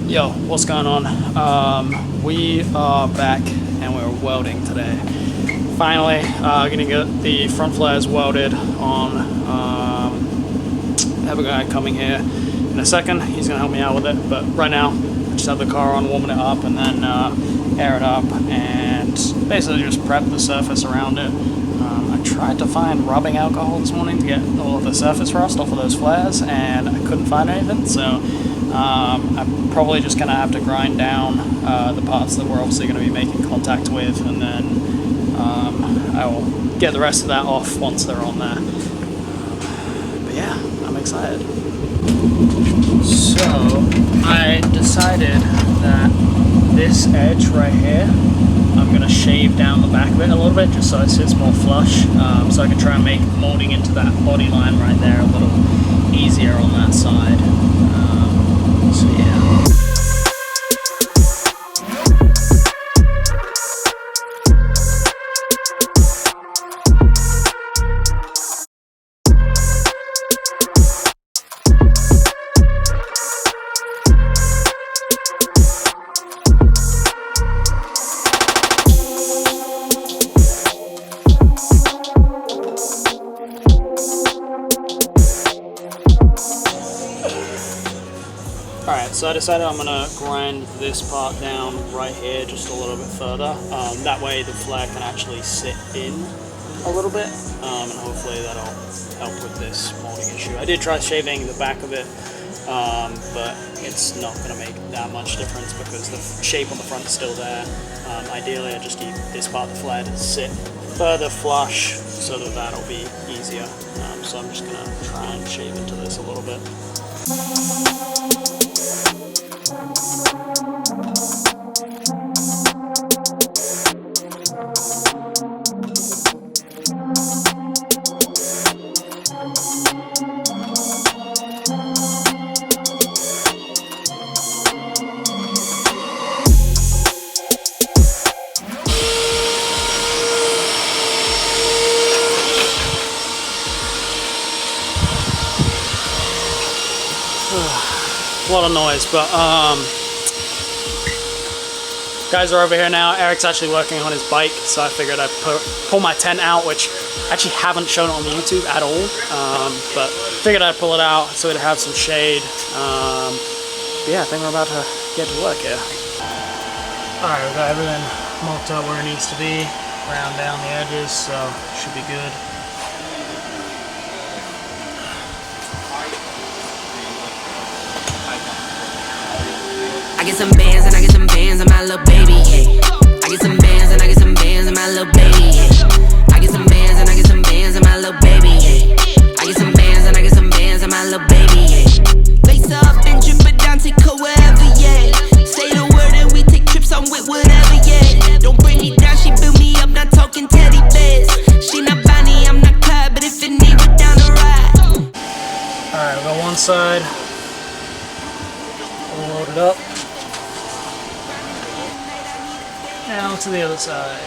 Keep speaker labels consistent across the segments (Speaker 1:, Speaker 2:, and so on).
Speaker 1: Yo, what's going on? We are back and we're welding today. Finally, gonna get the front flares welded on. I have a guy coming here in a second. He's gonna help me out with it, but right now, I just have the car on, warming it up, and then air it up, and basically just prep the surface around it. I tried to find rubbing alcohol this morning to get all of the surface rust off of those flares, and I couldn't find anything, so I'm probably just going to have to grind down the parts that we're obviously going to be making contact with, and then I will get the rest of that off once they're on there. But yeah, I'm excited. So I decided that this edge right here, I'm going to shave down the back of it a little bit just so it sits more flush, so I can try and make molding into that body line right there a little easier on that side. So yeah. Alright, so I decided I'm going to grind this part down right here just a little bit further. That way the flare can actually sit in a little bit, and hopefully that'll help with this molding issue. I did try shaving the back of it, but it's not going to make that much difference because the shape on the front is still there. Ideally I just need this part of the flare to sit further flush so that that'll be easier. So I'm just going to try and shave into this a little bit. A lot of noise, but guys are over here now. Eric's actually working on his bike, so I figured I'd pull my tent out, which I actually haven't shown on YouTube at all, but figured I'd pull it out so it'd have some shade. But yeah, I think we're about to get to work here. Alright, we've got everything marked up where it needs to be, round down the edges, so should be good.
Speaker 2: I get some bands and I get some bands on my little baby, yeah. I get some bands and I get some bands on my little baby, yeah. I get some bands and I get some bands on my little baby, yeah. I get some bands and I get some bands on my little baby, yeah. Lace up and drip it down, take her wherever, yeah. Say the word and we take trips, I'm with whatever, yeah. Don't bring me down, she build me up, not talking teddy bears. She not Bonnie, I'm not Clyde, but if it need, we're down to ride.
Speaker 1: Alright, we got one side all loaded up. Now to the other side.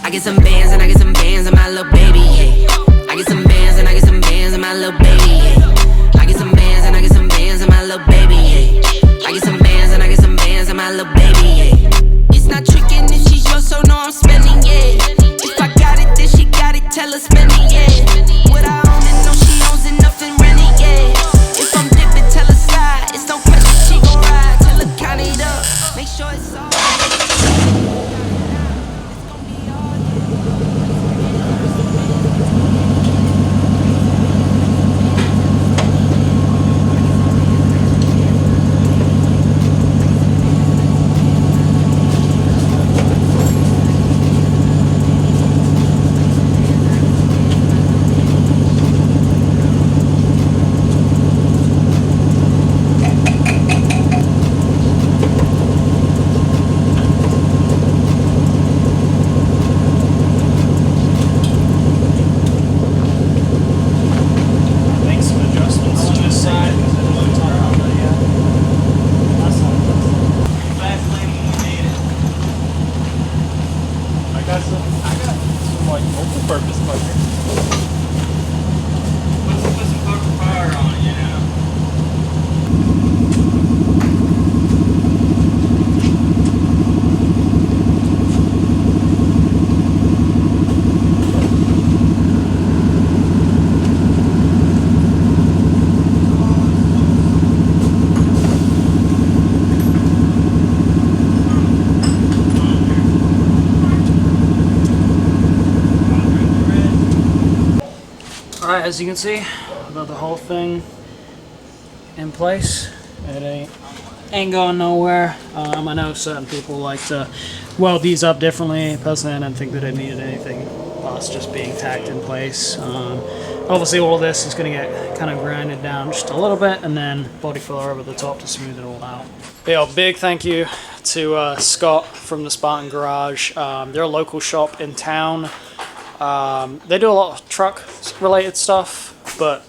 Speaker 2: I get some bands and I get some bands on my little baby, yeah. I get some bands and I get some bands on my little baby, yeah. I get some bands and I get some bands on my little baby, yeah. I get some bands and I get some bands on my little baby, yeah. It's not tricking if she's yours, so no, I'm spending, yeah. If I got it, then she got it, tell her spend it, yeah. What I own and know she owns enough and rent it, yeah. If I'm dipping, tell her slide, it's no question she gon' ride. Tell her count it up. Make sure it's all
Speaker 1: as you can see, I've got the whole thing in place. It ain't going nowhere. I know certain people like to weld these up differently. Personally, I didn't think that it needed anything past just being tacked in place. Obviously, all of this is going to get kind of grinded down just a little bit, and then body filler over the top to smooth it all out. But yeah, big thank you to Scott from the Spartan Garage. They're a local shop in town. They do a lot of truck related stuff, but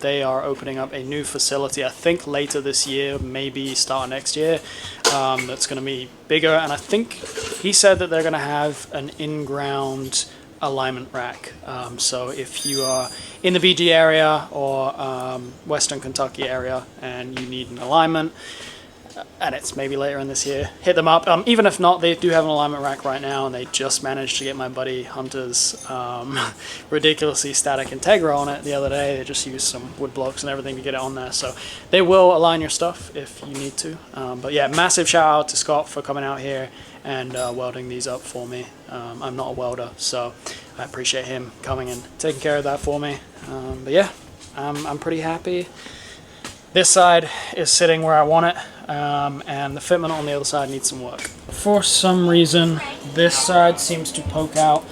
Speaker 1: they are opening up a new facility, I think later this year, maybe start next year, that's going to be bigger. And I think he said that they're going to have an in-ground alignment rack. So if you are in the VG area or Western Kentucky area and you need an alignment, and it's maybe later in this year, hit them up. Even if not, they do have an alignment rack right now, and they just managed to get my buddy Hunter's ridiculously static Integra on it the other day. They just used some wood blocks and everything to get it on there, so they will align your stuff if you need to. But yeah, massive shout out to Scott for coming out here and welding these up for me. I'm not a welder, so I appreciate him coming and taking care of that for me. But yeah, I'm pretty happy. This side is sitting where I want it, and the fitment on the other side needs some work. For some reason, this side seems to poke out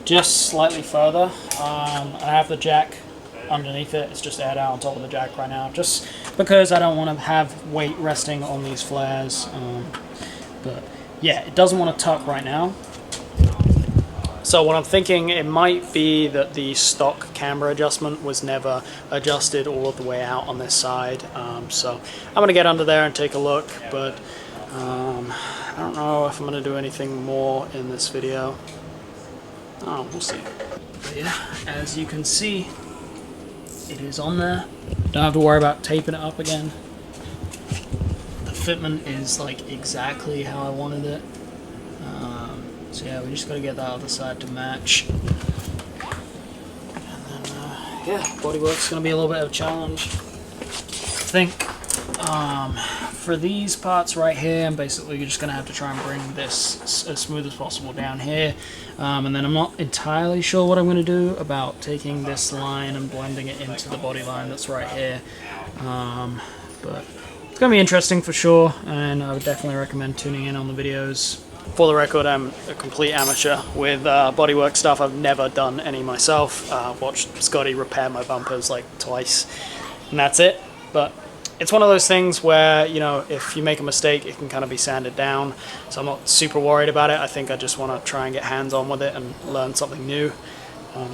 Speaker 1: just slightly further. I have the jack underneath it. It's just aired out on top of the jack right now, just because I don't want to have weight resting on these flares. But yeah, it doesn't want to tuck right now. So what I'm thinking, it might be that the stock camber adjustment was never adjusted all of the way out on this side. So I'm going to get under there and take a look, but I don't know if I'm going to do anything more in this video. Oh, we'll see. But yeah, as you can see, it is on there. Don't have to worry about taping it up again. The fitment is like exactly how I wanted it. So yeah, we just got to get that other side to match. And then, yeah, bodywork's going to be a little bit of a challenge. I think for these parts right here, I'm basically just going to have to try and bring this as smooth as possible down here. And then I'm not entirely sure what I'm going to do about taking this line and blending it into the body line that's right here. But it's going to be interesting for sure, and I would definitely recommend tuning in on the videos. For the record, I'm a complete amateur with bodywork stuff. I've never done any myself. Watched Scotty repair my bumpers like twice, and that's it. But it's one of those things where, you know, if you make a mistake, it can kind of be sanded down. So I'm not super worried about it. I think I just want to try and get hands-on with it and learn something new.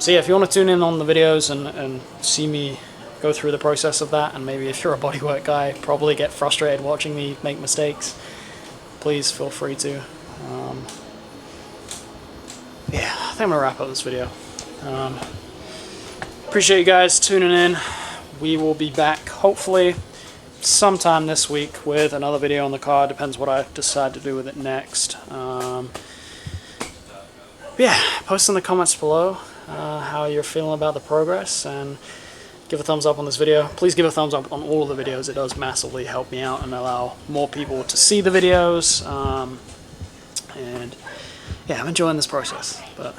Speaker 1: So yeah, if you want to tune in on the videos and see me go through the process of that, and maybe if you're a bodywork guy, probably get frustrated watching me make mistakes, please feel free to. Yeah, I think I'm gonna wrap up this video. Appreciate you guys tuning in. We will be back hopefully sometime this week with another video on the car. Depends what I decide to do with it next. Yeah, post in the comments below how you're feeling about the progress, and give a thumbs up on this video. Please give a thumbs up on all of the videos. It does massively help me out and allow more people to see the videos. And yeah, I'm enjoying this process. But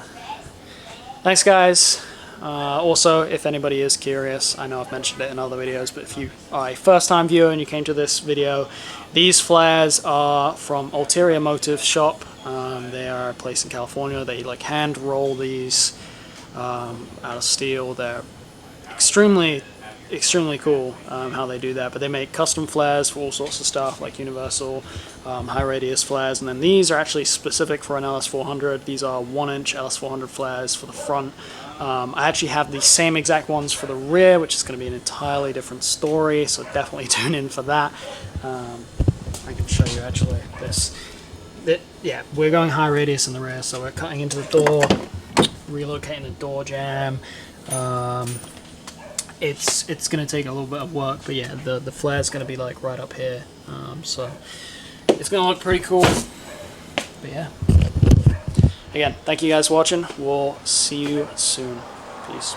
Speaker 1: thanks, guys. Also, if anybody is curious, I know I've mentioned it in other videos, but if you are a first-time viewer and you came to this video, these flares are from UlteriorMotives shop. They are a place in California. They like hand roll these out of steel. They're extremely cool how they do that, but they make custom flares for all sorts of stuff like universal high radius flares, and then these are actually specific for an LS400. These are 1-inch LS400 flares for the front. I actually have the same exact ones for the rear, which is going to be an entirely different story, so definitely tune in for that. I can show you actually this. Yeah, we're going high radius in the rear, so we're cutting into the door, relocating the door jamb. It's going to take a little bit of work, but yeah, the flare's going to be like right up here, so it's going to look pretty cool. But yeah, again, thank you guys for watching. We'll see you soon. Peace.